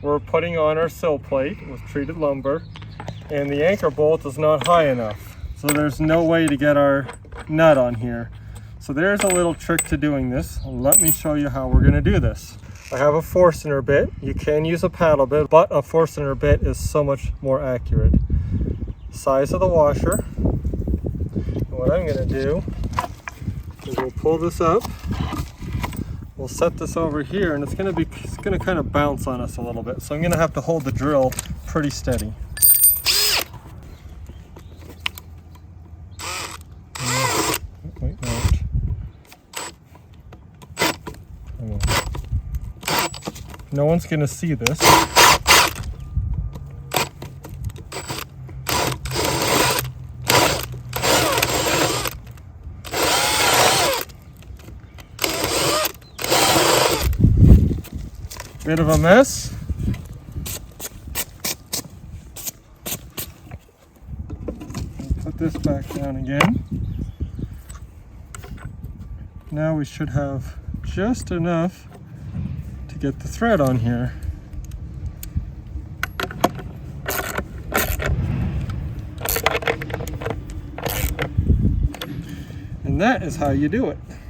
we're putting on our sill plate with treated lumber, and the anchor bolt is not high enough. So there's no way to get our nut on here. So there's a little trick to doing this. Let me show you how we're gonna do this. I have a Forstner bit. You can use a paddle bit, but a Forstner bit is so much more accurate. Size of the washer. And what I'm gonna do is we'll pull this up. We'll set this over here, and it's gonna kind of bounce on us a little bit. So I'm gonna have to hold the drill pretty steady. Wait, no. No one's gonna see this. Bit of a mess. Put this back down again. Now we should have just enough to get the thread on here. And that is how you do it.